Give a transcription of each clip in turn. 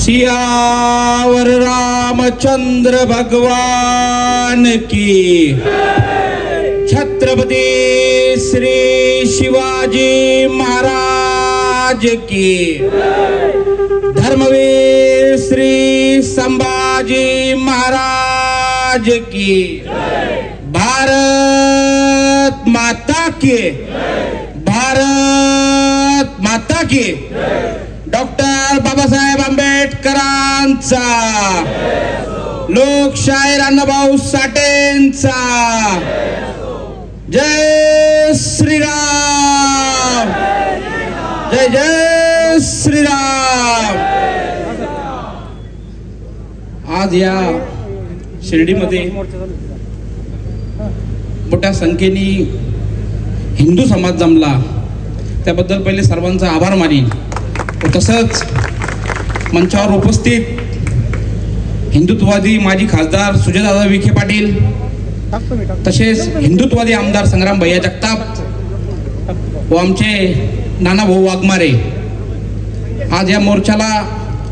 सियावर रामचंद्र भगवान की, छत्रपती श्री शिवाजी महाराज की, धर्मवीर श्री संभाजी महाराज की, भारत माता की, भारत माता की, डॉक्टर बाबासाहेब आंबेडकरांचा, लोकशाहीर अण्णाभाऊ साठेंचा, जय श्रीराम, जय जय श्रीराम. आज या शिर्डीमध्ये मोठ्या संख्येने हिंदू समाज जमला, त्याबद्दल पहिले सर्वांचा आभार मानेन. तसंच मंचावर उपस्थित हिंदुत्ववादी माजी खासदार सुजयदादा विखे पाटील, तसेच हिंदुत्ववादी आमदार संग्राम भैया जगताप व आमचे नानाभाऊ वाघमारे, आज या मोर्चाला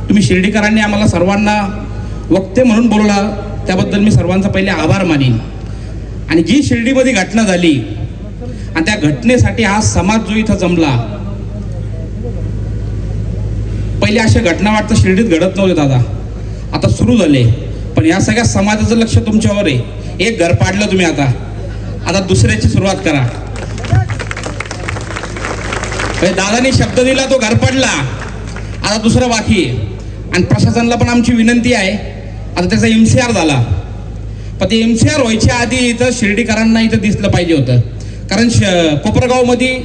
तुम्ही शिर्डीकरांनी आम्हाला सर्वांना वक्ते म्हणून बोलवला, त्याबद्दल मी सर्वांचा पहिले आभार मानेन. आणि जी शिर्डीमध्ये घटना झाली आणि त्या घटनेसाठी हा समाज जो इथं जमला, पहिले अशा घटना वाटतं शिर्डीत घडत नव्हते दादा, आता सुरू झाले. पण या सगळ्या समाजाचं लक्ष तुमच्यावर आहे. एक घर पाडलं तुम्ही, आता दुसऱ्याची सुरुवात करा. दादानी शब्द दिला, तो घर पडला, आता दुसरं बाकी आहे. आणि प्रशासनाला पण आमची विनंती आहे, आता त्याचा MCR झाला, पण ते MCR व्हायच्या आधी इथं शिर्डीकरांना इथं दिसलं पाहिजे होतं. कारण कोपरगावमध्ये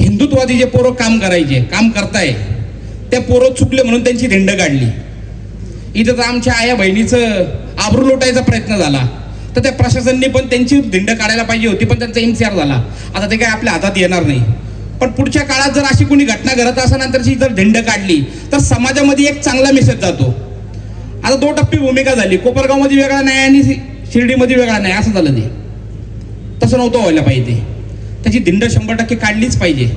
हिंदुत्ववादी जे पोरं काम करायचे, काम करताय, त्या पोरं चुकले म्हणून त्यांची धिंड काढली. इथं तर आमच्या आया बहिणीचं आबरू लुटायचा प्रयत्न झाला, तर त्या प्रशासनाने पण त्यांची धिंड काढायला पाहिजे होती, पण त्यांचा MCR झाला. आता ते काय आपल्या हातात येणार नाही. पण पुढच्या काळात जर अशी कोणी घटना घडत असल्यानंतरची जर धिंड काढली तर समाजामध्ये एक चांगला मेसेज जातो. आता दोटप्पी भूमिका झाली, कोपरगावमध्ये वेगळा न्याय आणि शिर्डीमध्ये वेगळा न्याय असं झालं. ते तसं नव्हतं व्हायला पाहिजे. त्याची धिंड 100% काढलीच पाहिजे.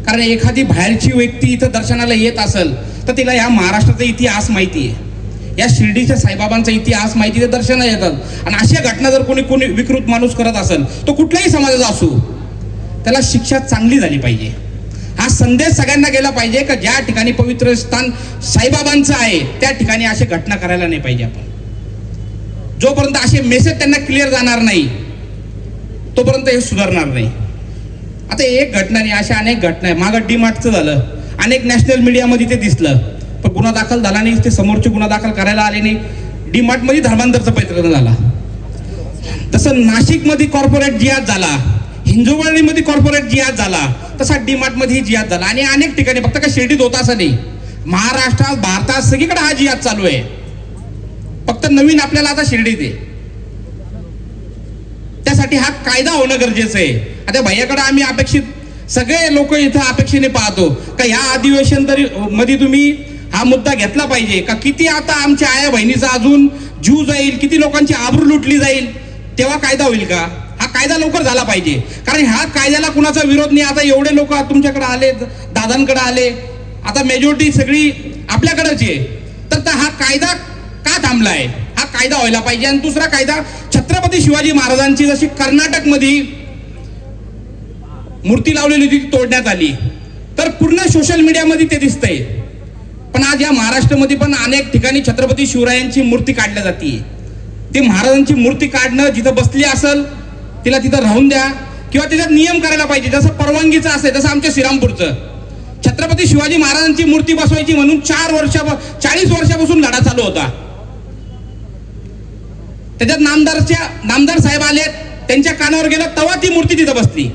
कारण एखादी बाहेरची व्यक्ती इथं दर्शनाला येत असेल तर तिला या महाराष्ट्राचा इतिहास माहिती आहे, या शिर्डीच्या साईबाबांचा इतिहास माहिती, ते दर्शनाला येतात. आणि अशा घटना जर कोणी विकृत माणूस करत असेल, तो कुठल्याही समाजाचा असो, त्याला शिक्षा चांगली झाली पाहिजे. हा संदेश सगळ्यांना गेला पाहिजे का ज्या ठिकाणी पवित्र स्थान साईबाबांचं आहे त्या ठिकाणी अशा घटना करायला नाही पाहिजे. आपण जोपर्यंत असे मेसेज त्यांना क्लिअर जाणार नाही तोपर्यंत हे सुधारणार नाही. आता एक घटना नाही, अशा अनेक घटना आहे. मागं DMartचं झालं, अनेक नॅशनल मीडियामध्ये ते दिसलं, पण गुन्हा दाखल झाला नाही. ते समोरचे गुन्हा दाखल करायला आले नाही. DMartमध्ये धर्मांतरचा प्रयत्न झाला. तसं नाशिकमध्ये कॉर्पोरेट जिहाद झाला, हिंजवडीमध्ये कॉर्पोरेट जिहाद झाला, तसा DMartमध्ये जिहाद झाला. आणि अनेक ठिकाणी, फक्त काय शिर्डीत होता असं नाही, महाराष्ट्रात, भारतात सगळीकडे हा जिहाद चालू आहे. फक्त नवीन आपल्याला आता शिर्डीत आहे. त्यासाठी हा कायदा होणं गरजेचं आहे. आता भैयाकडे आम्ही अपेक्षित, सगळे लोक इथं अपेक्षेने पाहतो का ह्या अधिवेशन तरी मध्ये तुम्ही हा मुद्दा घेतला पाहिजे का किती आता आमच्या आया बहिणीचा अजून जीव जाईल, किती लोकांची आबरू लुटली जाईल, तेव्हा कायदा होईल का? हा कायदा लवकर झाला पाहिजे. कारण ह्या कायद्याला कुणाचा विरोध नाही. आता एवढे लोक तुमच्याकडे आले, दादांकडे आले, आता मेजॉरिटी सगळी आपल्याकडेच आहे, तर हा कायदा का थांबलाय? हा कायदा व्हायला पाहिजे. आणि दुसरा कायदा, छत्रपती शिवाजी महाराजांची जशी कर्नाटकमध्ये मूर्ती लावलेली होती तोडण्यात आली, तर पूर्ण सोशल मीडियामध्ये ते दिसतंय. पण आज या महाराष्ट्रामध्ये पण अनेक ठिकाणी छत्रपती शिवरायांची मूर्ती काढल्या जाते. ती महाराजांची मूर्ती काढणं, जिथं बसली असेल तिला तिथं राहून द्या, किंवा त्याच्यात नियम करायला पाहिजे. जसं परवानगीचं असेल तसं आमच्या श्रीरामपूरचं छत्रपती शिवाजी महाराजांची मूर्ती बसवायची म्हणून 40 वर्षापासून लढा चालू होता. त्याच्यात नामदार साहेब आले, त्यांच्या कानावर गेलं, तेव्हा ती मूर्ती तिथं बसली.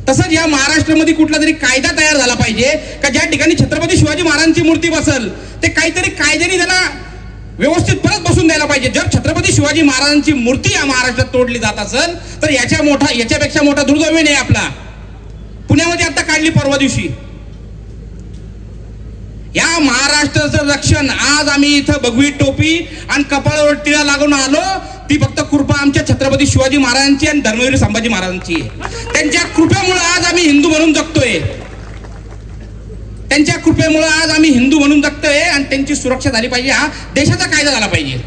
तसंच या महाराष्ट्रामध्ये कुठला तरी कायदा तयार झाला पाहिजे का ज्या ठिकाणी छत्रपती शिवाजी महाराजांची मूर्ती बसल ते काहीतरी कायद्याने त्याला व्यवस्थित परत बसून द्यायला पाहिजे. जर छत्रपती शिवाजी महाराजांची मूर्ती या महाराष्ट्रात तोडली जात असेल तर याच्यापेक्षा मोठा दुर्दैव नाही आपला. पुण्यामध्ये आता काढली परवा दिवशी. या महाराष्ट्राचं रक्षण आज आम्ही इथं भगवी टोपी आणि कपाळावर टिळा लागून आलो, ती फक्त कृपा आमच्या छत्रपती शिवाजी महाराजांची आणि धर्मवीर संभाजी महाराजांची आहे. त्यांच्या कृपेमुळे आज आम्ही हिंदू म्हणून जगतोय. त्यांच्या कृपेमुळे आज आम्ही हिंदू म्हणून जगतोय. आणि त्यांची सुरक्षा झाली पाहिजे, हा देशाचा कायदा झाला पाहिजे.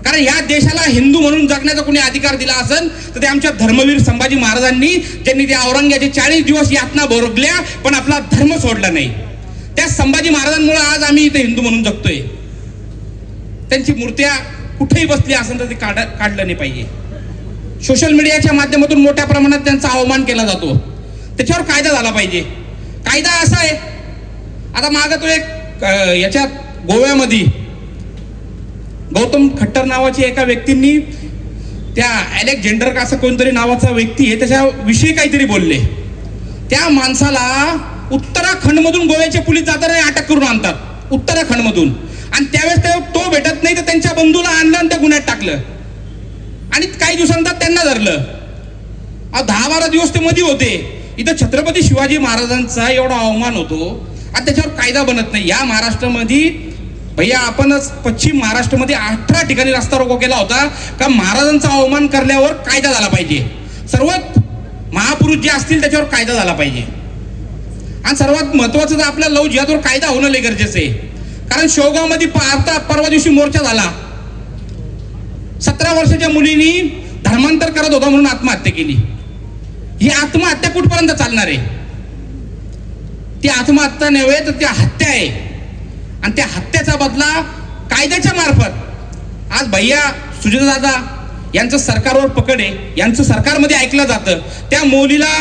कारण या देशाला हिंदू म्हणून जगण्याचा कोणी अधिकार दिला असेल तर ते आमच्या धर्मवीर संभाजी महाराजांनी, ज्यांनी त्या औरंगजेबाचे 40 दिवस यातना भोगल्या पण आपला धर्म सोडला नाही. त्या संभाजी महाराजांमुळे आज आम्ही इथे हिंदू म्हणून जगतोय. त्यांची मूर्त्या कुठेही बसली असेल तर ते काढलं नाही पाहिजे. सोशल मीडियाच्या माध्यमातून मोठ्या प्रमाणात त्यांचा अवमान केला जातो. त्याच्यावर कायदा झाला पाहिजे. कायदा असा आहे, आता मागं तो एक याच्यात गोव्यामध्ये गौतम खट्टर नावाची एका व्यक्तींनी त्या अलेक्झांडर का असं कोणतरी नावाचा व्यक्ती आहे त्याच्याविषयी काहीतरी बोलले. त्या माणसाला उत्तराखंडमधून गोव्याचे पोलीस जाताना अटक करून आणतात, उत्तराखंडमधून. आणि त्यावेळेस तो भेटत नाही तर त्यांच्या बंधूला आणलं आणि त्या गुन्ह्यात टाकलं आणि काही दिवसांतर त्यांना धरलं. 10-12 दिवस ते मध्ये होते. इथं छत्रपती शिवाजी महाराजांचा एवढा अवमान होतो आणि त्याच्यावर कायदा बनत नाही. या महाराष्ट्रामध्ये भैया आपणच पश्चिम महाराष्ट्रामध्ये 18 ठिकाणी रस्ता रोको केला होता का महाराजांचा अवमान करल्यावर कायदा झाला पाहिजे. सर्वात महापुरुष जे असतील त्याच्यावर कायदा झाला पाहिजे. आणि सर्वात महत्वाचं तर आपल्या लव जिहादवर कायदा होणं लय गरजेचं आहे. कारण शेवगावमध्ये परवा दिवशी मोर्चा झाला. 17 वर्षाच्या मुलीनी धर्मांतर करत होता म्हणून आत्महत्या केली. ही आत्महत्या कुठपर्यंत चालणार आहे? ती आत्महत्या नव्हे तर ती हत्या आहे. आणि त्या हत्याचा बदला कायद्याच्या मार्फत आज भैया सुजयदादा यांचं सरकारवर पकड आहे. यांचं सरकारमध्ये ऐकलं जातं. त्या मुलीला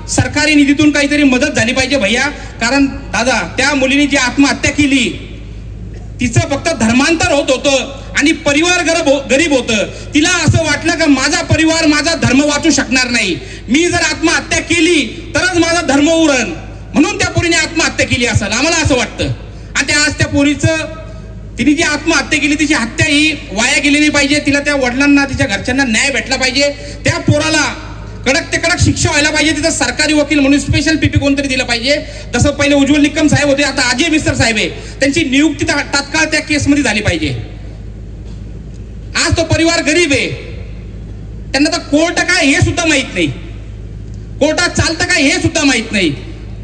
सरकारी निधीतून काहीतरी मदत झाली पाहिजे भैया. कारण दादा त्या मुलीने जी आत्महत्या केली तिचं फक्त धर्मांतर होत होतं आणि परिवार गरीब होतं. तिला असं वाटलं की माझा परिवार माझा धर्म वाचू शकणार नाही, मी जर आत्महत्या केली तरच माझा धर्म उरण, म्हणून त्या पोरीने आत्महत्या केली असेल आम्हाला असं वाटतं. आणि आज त्या पोरीचं तिने जी आत्महत्या केली तिची हत्या ही वाया गेली नाही पाहिजे. तिला त्या वडिलांना तिच्या घरच्यांना न्याय भेटला पाहिजे. त्या पोराला कडक ते कडक शिक्षा व्हायला पाहिजे. तिथं सरकारी वकील म्हणून स्पेशल पीपी कोणतरी दिलं पाहिजे. जसं पहिले उज्ज्वल निकम साहेब होते, आता अजय मिस्टर साहेब आहे, त्यांची नियुक्ती तात्काळ त्या केसमध्ये झाली पाहिजे. आज तो परिवार गरीब आहे, त्यांना तर कोर्ट काय हे सुद्धा माहित नाही, कोर्टात चालतं काय हे सुद्धा माहित नाही.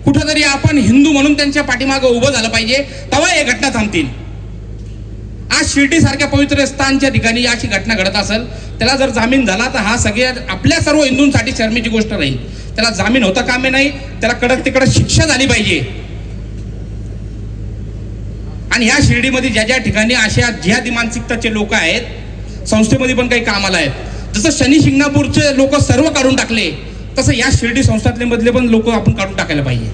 कुठंतरी आपण हिंदू म्हणून त्यांच्या पाठीमागे उभं झालं पाहिजे, तेव्हा हे घटना थांबतील. आज शिर्डी सारख्या पवित्र स्थानच्या ठिकाणी अशी घटना घडत असेल, त्याला जर जामीन झाला तर हा सगळ्या आपल्या सर्व हिंदूंसाठी शर्मेची गोष्ट राहील. त्याला जामीन होता कामे नाही, त्याला कडक ते कडक शिक्षा झाली पाहिजे. आणि ह्या शिर्डीमध्ये ज्या ज्या ठिकाणी अशा जिहादी मानसिकताचे लोक आहेत, संस्थेमध्ये पण काही कामाला आहेत, जसं शनी शिंगणापूरचे लोक सर्व काढून टाकले तसं या शिर्डी संस्थातले मधले पण लोक आपण काढून टाकायला पाहिजे.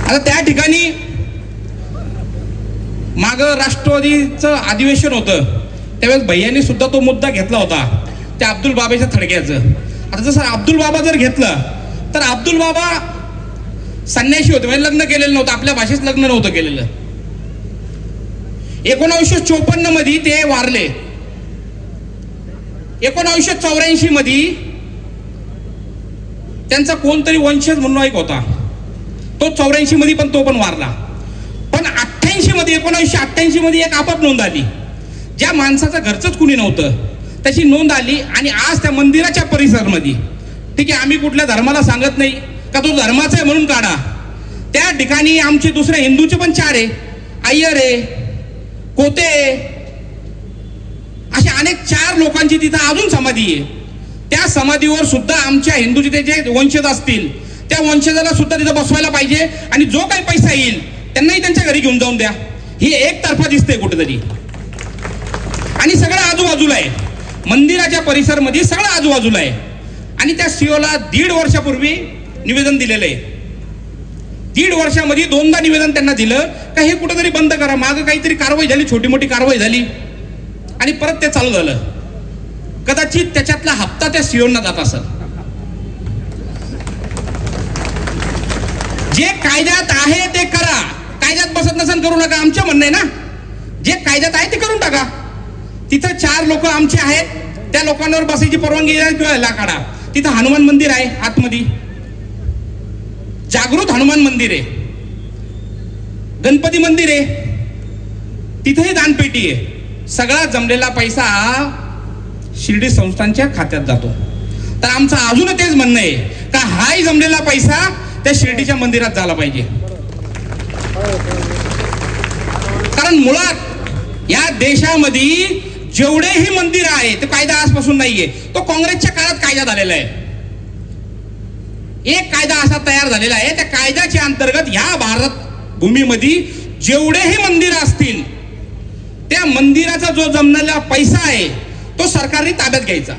आता त्या ठिकाणी माग राष्ट्रवादीचं अधिवेशन होतं त्यावेळेस भैयांनी सुद्धा तो मुद्दा घेतला होता त्या अब्दुल बाबाच्या थडक्याचं. आता जसं अब्दुल बाबा जर घेतलं तर अब्दुल बाबा संन्याशी होते, म्हणजे लग्न केलेलं नव्हतं, आपल्या भाषेत लग्न नव्हतं केलेलं. 1954 मध्ये ते वारले. 1984 मध्ये त्यांचा कोणतरी वंशज म्हणून एक होता, तो 84 मध्ये पण तो पण वारला. पण 88 मध्ये 1988 मध्ये एक आपत नोंद आली. ज्या माणसाचं घरचंच कुणी नव्हतं त्याची नोंद आली आणि आज त्या मंदिराच्या परिसरामध्ये, ठीक आहे आम्ही कुठल्या धर्माला सांगत नाही का तो धर्माचा आहे म्हणून काढा, त्या ठिकाणी आमचे दुसरे हिंदूचे पण 4 आहे, अय्यर आहे, कोते आहे, अशा अनेक 4 लोकांची तिथं अजून समाधी आहे. त्या समाधीवर सुद्धा आमच्या हिंदूचे ते जे वंशज असतील त्या वंशजाला सुद्धा तिथं बसवायला पाहिजे आणि जो काही पैसा येईल त्यांनाही त्यांच्या घरी घेऊन जाऊन द्या. ही एकतर्फा दिसते कुठेतरी. आणि सगळं आजूबाजूला आहे, मंदिराच्या परिसरामध्ये सगळं आजूबाजूला आहे. आणि त्या सीओला 1.5 वर्षापूर्वी निवेदन दिलेलं आहे. 1.5 वर्षामध्ये 2दा निवेदन त्यांना दिलं का हे कुठेतरी बंद करा. मागं काहीतरी कारवाई झाली, छोटी मोठी कारवाई झाली आणि परत ते चालू झालं. कदाचित त्याच्यातला हप्ता त्या सीओना जात असेल. जे कायद्यात आहे ते करा, कायद्यात बसत नसेल करू नका, आमच्या म्हणणं आहे ना. जे कायद्यात आहे ते करून टाका. तिथं 4 लोक आमचे आहेत, त्या लोकांवर बसायची परवानगी द्या किंवा ला काढा. तिथं हनुमान मंदिर आहे आतमध्ये, जागृत हनुमान मंदिर आहे, गणपती मंदिर आहे, तिथेही दानपेटी आहे. सगळा जमलेला पैसा शिर्डी संस्थांच्या खात्यात जातो. तर आमचं अजून तेच म्हणणं आहे का हाही जमलेला पैसा त्या शिर्डीच्या मंदिरात झाला पाहिजे. कारण मुळात या देशामध्ये जेवढेही मंदिर आहे ते कायदा आजपासून नाहीये, तो काँग्रेसच्या काळात कायदा झालेला आहे. एक कायदा असा तयार झालेला आहे, त्या कायद्याच्या अंतर्गत ह्या भारत भूमीमध्ये जेवढेही मंदिर असतील त्या मंदिराचा जो जमलेला पैसा आहे तो सरकारने ताब्यात घ्यायचा.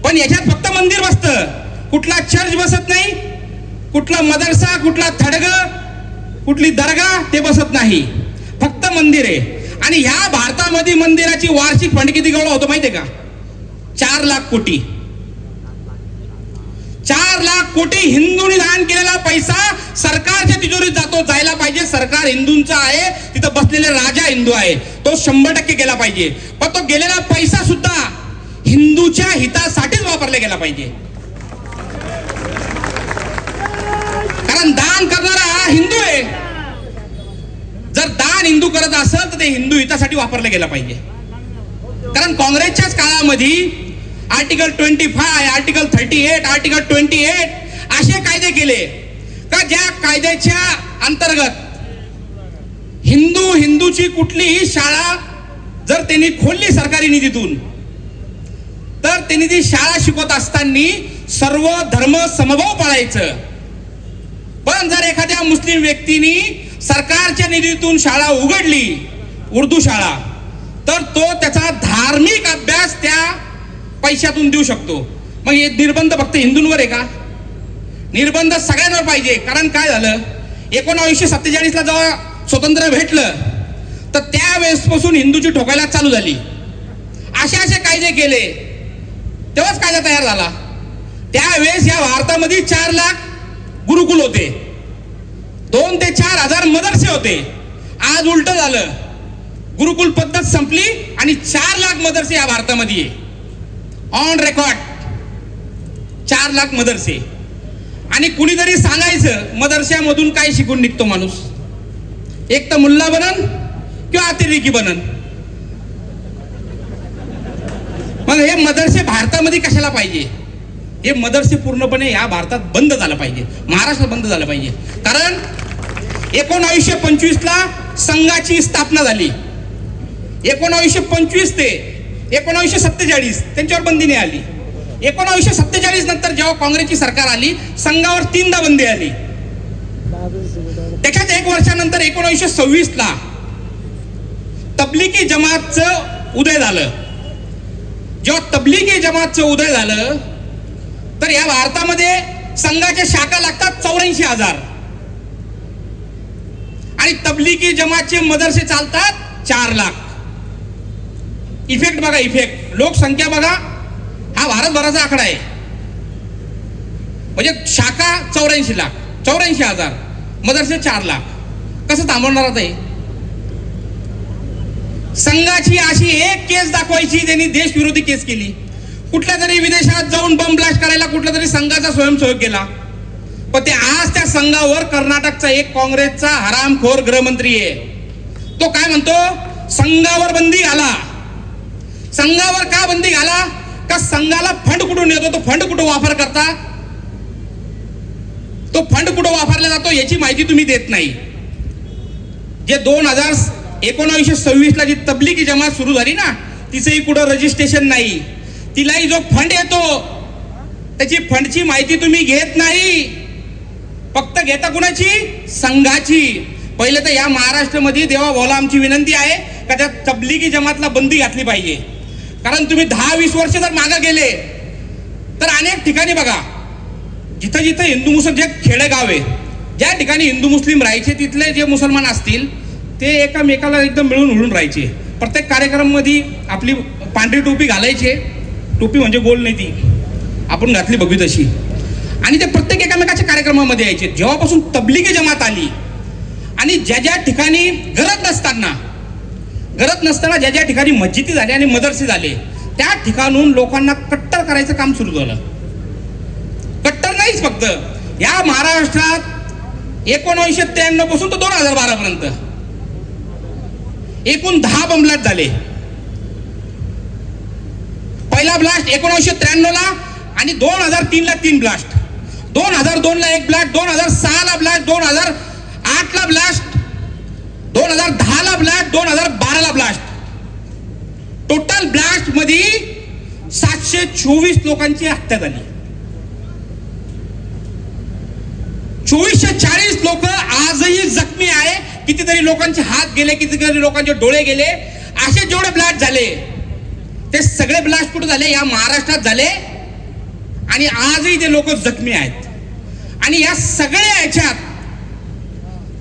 पण याच्यात फक्त मंदिर बसतं, कुठला चर्च बसत नाही, कुठला मदरसा, कुठला थडग, कुठली दर्गा ते बसत नाही, फक्त मंदिर आहे. आणि ह्या भारतामध्ये मंदिराची वार्षिक फंड किती गोळा होतो माहितीये का? 4 लाख कोटी. 4 लाख कोटी हिंदूंनी दान केलेला पैसा सरकारच्या तिजोरीत जातो, जायला पाहिजे. सरकार हिंदूंचं आहे, तिथं बसलेले राजा हिंदू आहे, तो 100% गेला पाहिजे. पण तो गेलेला पैसा सुद्धा हिंदूच्या हितासाठीच वापरला गेला पाहिजे. कारण दान करणारा हा हिंदू आहे. जर दान हिंदू करत असेल तर ते हिंदू हितासाठी वापरलं गेलं पाहिजे. कारण काँग्रेसच्याच काळामध्ये आर्टिकल 25, आर्टिकल 38, आर्टिकल 28 असे कायदे केले का ज्या कायद्याच्या अंतर्गत हिंदूची कुठलीही शाळा जर त्यांनी खोलली सरकारी निधीतून तर त्यांनी ती शाळा शिकवत असताना सर्व धर्म समभाव पाळायचं. पण जर एखाद्या मुस्लिम व्यक्तीने सरकारच्या निधीतून शाळा उघडली, उर्दू शाळा, तर तो त्याचा धार्मिक अभ्यास त्या पैशातून देऊ शकतो. मग हे निर्बंध फक्त हिंदूंवर आहे का? निर्बंध सगळ्यांवर पाहिजे. कारण काय झालं, 1947ला जेव्हा स्वातंत्र्य भेटलं तर त्यावेळेसपासून हिंदूची ठोकायला चालू झाली. असे कायदे केले तेव्हाच कायदा तयार झाला. त्यावेळेस या भारतामध्ये 4 लाख गुरुकुल होते, 2 ते 4 हजार मदरसे होते. आज उलट झालं, गुरुकुल पद्धत संपली आणि 4 लाख मदरसे या भारतामध्ये ऑन रेकॉर्ड. 4 लाख मदरसे. आणि कुणीतरी सांगायचं मदरशामधून काय शिकून निघतो माणूस, एक तर मुल्ला बनन किंवा अतिरेकी बनन. मग हे मदरसे भारतामध्ये कशाला पाहिजे? हे मदरसे पूर्णपणे या भारतात बंद झालं पाहिजे, महाराष्ट्रात बंद झालं पाहिजे. कारण 1925ला संघाची स्थापना झाली. 1925 ते 1947 त्यांच्यावर बंदी नाही आली. 1947 नंतर जेव्हा काँग्रेसची सरकार आली, संघावर 3दा बंदी आली. त्याच्यात 1 वर्षानंतर 1926ला तबलिगी जमातचं उदय झालं. जेव्हा तबलिगी जमातचं उदय झालं तर या भारतामध्ये संघाच्या शाखा लागतात 84,000 आणि तबलिगी जमातचे मदरसे चालतात 4 लाख. इफेक्ट बघा, इफेक्ट लोकसंख्या बघा, हा भारतभराचा आकडा आहे. म्हणजे शाखा 84 लाख, 84,000, मदरसे 4 लाख. कसं थांबवणार आता? संघाची अशी एक केस दाखवायची त्यांनी देशविरोधी केस केली. कुठल्या तरी विदेशात जाऊन बम ब्लास्ट करायला कुठला तरी संघाचा स्वयंसेवक केला. पण ते आज त्या संघावर कर्नाटकचा एक काँग्रेसचा हरामखोर गृहमंत्री आहे. तो काय म्हणतो, संघावर बंदी घाला. संघावर का बंदी घाला? का संघाला फंड कुठून येतो, तो फंड कुठं वापर करता, तो फंड कुठं वापरला जातो याची माहिती तुम्ही देत नाही. जे 1926ला जी तबलिगी जमात सुरू झाली ना, तिचंही कुठं रजिस्ट्रेशन नाही. तिलाही जो फंड येतो त्याची फंडची माहिती तुम्ही घेत नाही. फक्त घेता कुणाची? संघाची. पहिले तर या महाराष्ट्रामध्ये देवा भाऊला आमची विनंती आहे का त्या तबलिगी जमातला बंदी घातली पाहिजे. कारण तुम्ही 10-20 वर्ष जर मागे गेले तर अनेक ठिकाणी बघा, जिथं जिथं हिंदू मुस्लिम, जे खेडेगाव आहे, ज्या ठिकाणी हिंदू मुस्लिम राहायचे तिथले जे मुसलमान असतील ते एकामेकाला एकदम मिळून मिळून राहायचे. प्रत्येक कार्यक्रमामध्ये आपली पांढरी टोपी घालायचे. टोपी म्हणजे गोल नाही, ती आपण घातली बघू तशी. आणि ते प्रत्येक एकामेकाच्या कार्यक्रमामध्ये यायचे. जेव्हापासून तबलिगी जमात आली आणि ज्या ज्या ठिकाणी गरज नसताना ज्या ज्या ठिकाणी मस्जिदी झाले आणि मदरसे झाले त्या ठिकाणून लोकांना कट्टर करायचं काम सुरू झालं. कट्टर नाहीच फक्त या महाराष्ट्रात 1993 पासून तर 2012 पर्यंत एकूण 10 बॉम्ब ब्लास्ट झाले. पहिला ब्लास्ट 1993ला आणि 2003ला 3 ब्लास्ट, 2002ला 1 ब्लास्ट, 2006ला ब्लास्ट, 2008ला ब्लास्ट, 2010ला ब्लास्ट, 2012ला ब्लास्ट. टोटल ब्लास्ट मध्ये 724 लोकांची हत्या झाली. 2440 लोक आजही जखमी आहे. कितीतरी लोकांचे हात गेले, कितीतरी लोकांचे डोळे गेले. असे जेवढे ब्लास्ट झाले ते सगळे ब्लास्ट कुठे झाले? या महाराष्ट्रात झाले. आणि आजही ते लोक जखमी आहेत. आणि या सगळ्या याच्यात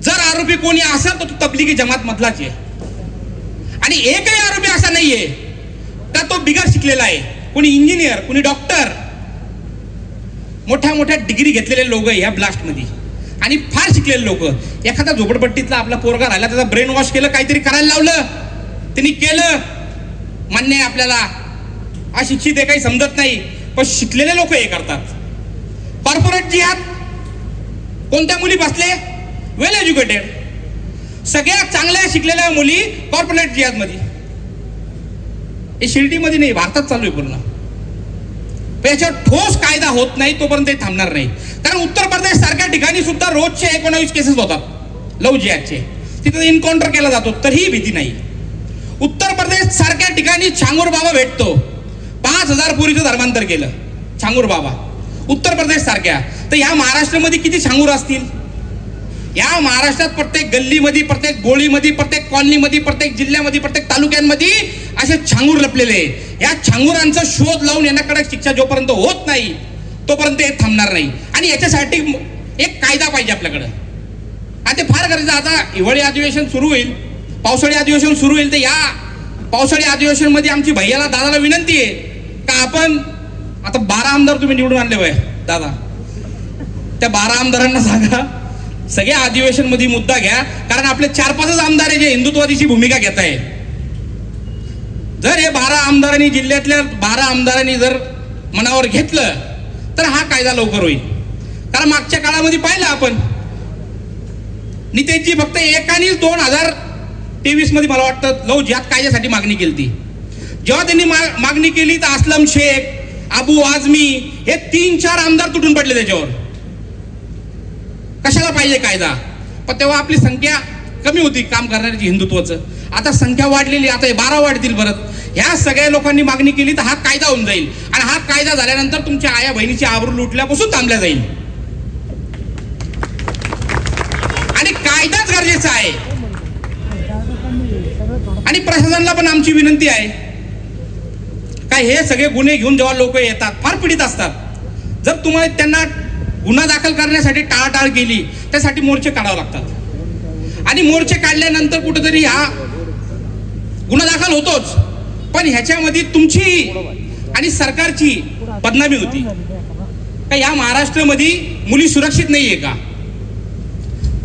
जर आरोपी कोणी असेल तर तो तबलिगी जमात मधलाच आहे. आणि एकही आरोपी असा नाहीये का तो बिगर शिकलेला आहे. कोणी इंजिनियर, कोणी डॉक्टर, मोठ्या मोठ्या डिग्री घेतलेले लोक आहे या ब्लास्ट मध्ये. आणि फार शिकलेले लोक. एखादा झोपडपट्टीतला आपला पोरगा राहिला, त्याचा ब्रेन वॉश केलं, काहीतरी करायला लावलं, त्यांनी केलं. मान्य आहे आपल्याला, अशिक्षित आहे काही समजत नाही, पण शिकलेले लोक हे करतात. कॉर्पोरेट जिहाद, कोणत्या मुली बसले? वेल एज्युकेटेड, सगळ्या चांगल्या शिकलेल्या मुली कॉर्पोरेट जिहाद मध्ये. हे शिर्डीमध्ये नाही, भारतात चालू आहे पूर्ण. याच्यावर ठोस कायदा होत नाही तोपर्यंत ते थांबणार नाही. कारण उत्तर प्रदेश सारख्या ठिकाणी सुद्धा रोजचे 19 केसेस होतात लव्ह जिहादचे. तिथे एन्काउंटर केला जातो तरीही भीती नाही. उत्तर प्रदेश सारख्या ठिकाणी छांगूर बाबा भेटतो. 5000 पोरीचं धर्मांतर केलं छांगूर बाबा उत्तर प्रदेश सारख्या. तर या महाराष्ट्रामध्ये किती छांगूर असतील? या महाराष्ट्रात प्रत्येक गल्लीमध्ये, प्रत्येक गोळीमध्ये, प्रत्येक कॉलनीमध्ये, प्रत्येक जिल्ह्यामध्ये, प्रत्येक तालुक्यांमध्ये असे छांगूर लपलेले. या छांगुरांचा शोध लावून यांना कडक शिक्षा जोपर्यंत होत नाही तोपर्यंत हे थांबणार नाही. आणि याच्यासाठी एक कायदा पाहिजे आपल्याकडं. आणि ते फार गरजेचं. आता हिवाळी अधिवेशन सुरू होईल, पावसाळी अधिवेशन सुरू होईल. तर या पावसाळी अधिवेशन मध्ये आमची भैयाला, दादाला विनंती आहे का आपण आता 12 आमदार तुम्ही निवडून आणले वय दादा, त्या 12 आमदारांना सांगा सगळ्या अधिवेशन मध्ये मुद्दा घ्या. कारण आपले 4-5 आमदार आहे जे हिंदुत्वादीची भूमिका घेत आहे. जर हे 12 आमदारांनी, जिल्ह्यातल्या 12 आमदारांनी जर मनावर घेतलं तर हा कायदा लवकर होईल. कारण मागच्या काळामध्ये पाहिलं आपण, नितेशजी फक्त एकानेच 2023 मध्ये मला वाटतं लव्ह जिहाद कायद्यासाठी मागणी केली ती. जेव्हा त्यांनी मागणी केली तर असलम शेख, अबू आझमी हे 3-4 आमदार तुटून पडले त्याच्यावर. कशाला पाहिजे कायदा? पण तेव्हा आपली संख्या कमी होती काम करणाऱ्याची हिंदुत्वाचं. आता संख्या वाढलेली, आता हे 12 वाढतील परत. ह्या सगळ्या लोकांनी मागणी केली तर हा कायदा होऊन जाईल. आणि हा कायदा झाल्यानंतर तुमच्या आया बहिणीची आबरू लुटल्यापासून थांबल्या जाईल. आणि कायदाच गरजेचा आहे. आणि प्रशासनाला पण आमची विनंती आहे काय, हे सगळे गुन्हे घेऊन जेव्हा लोक येतात फार पीडित असतात. जर तुम्हाला त्यांना गुन्हा दाखल करण्यासाठी टाळाटाळ केली, त्यासाठी मोर्चे काढावे लागतात. आणि मोर्चे काढल्यानंतर कुठेतरी हा गुन्हा दाखल होतोच, पण ह्याच्यामध्ये तुमची आणि सरकारची बदनामी होती. का या महाराष्ट्रामध्ये मुली सुरक्षित नाहीये का?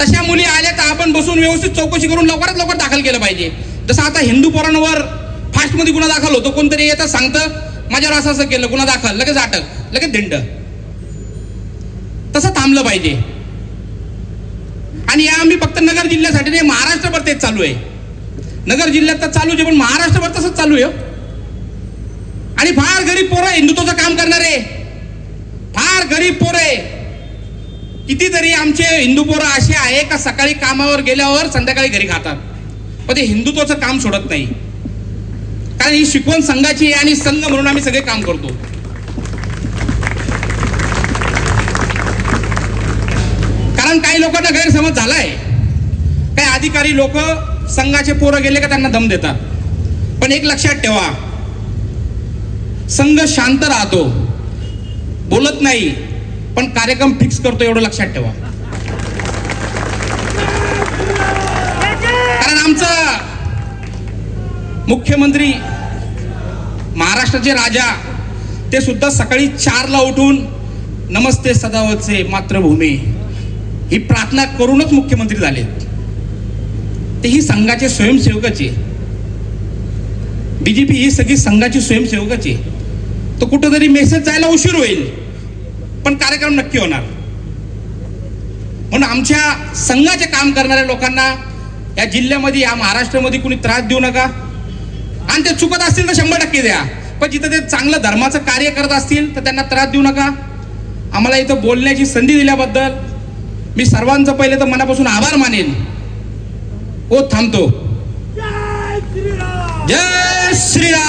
तशा मुली आल्या तर आपण बसून व्यवस्थित चौकशी करून लवकरात लवकर दाखल केलं पाहिजे. जसं आता हिंदू पोरांवर फास्ट मध्ये गुन्हा दाखल होतो, कोणतरी येतं सांगतं माझ्यावर असं असं केलं, गुन्हा दाखल, लगेच अटक, लगेच दंड. तसं थांबलं पाहिजे. आणि या आम्ही फक्त नगर जिल्ह्यासाठी नाही, महाराष्ट्रभर तेच चालू आहे. नगर जिल्ह्यात तर चालूच आहे, पण महाराष्ट्रभर तसंच चालू आहे. आणि फार गरीब पोरं हिंदुत्वाचं काम करणारे, फार गरीब पोरं. कितीतरी आमचे हिंदू पोरं असे आहे का सकाळी कामावर गेल्यावर संध्याकाळी घरी खातात, पण ते हिंदुत्वाचं काम सोडत नाही. कारण ही शिकवण संघाची आहे आणि संघ म्हणून आम्ही सगळे काम करतो. कारण काही लोकांना गैरसमज झालाय, काही अधिकारी लोक संघाचे पोरं गेले का त्यांना दम देतात. पण एक लक्षात ठेवा, संघ शांत राहतो, बोलत नाही, पण कार्यक्रम फिक्स करतो, एवढं लक्षात ठेवा. कारण आमचा मुख्यमंत्री, महाराष्ट्राचे राजा, ते सुद्धा सकाळी 4ला उठून नमस्ते सदावतसे मातृभूमी ही प्रार्थना करूनच मुख्यमंत्री झाले. ते ही संघाचे स्वयंसेवकच आहे. बीजेपी ही सगळी संघाची स्वयंसेवकच आहे. तो कुठेतरी मेसेज जायला उशीर होईल, पण कार्यक्रम नक्की होणार. म्हणून आमच्या संघाचे काम करणाऱ्या लोकांना या जिल्ह्यामध्ये, या महाराष्ट्रामध्ये कुणी त्रास देऊ नका. आणि ते चुकत असतील तर 100% द्या, पण जिथं ते चांगलं धर्माचं कार्य करत असतील तर त्यांना त्रास देऊ नका. आम्हाला इथं बोलण्याची संधी दिल्याबद्दल मी सर्वांचं पहिले तर मनापासून आभार मानेन. ओ थांबतो. जय श्रीराम.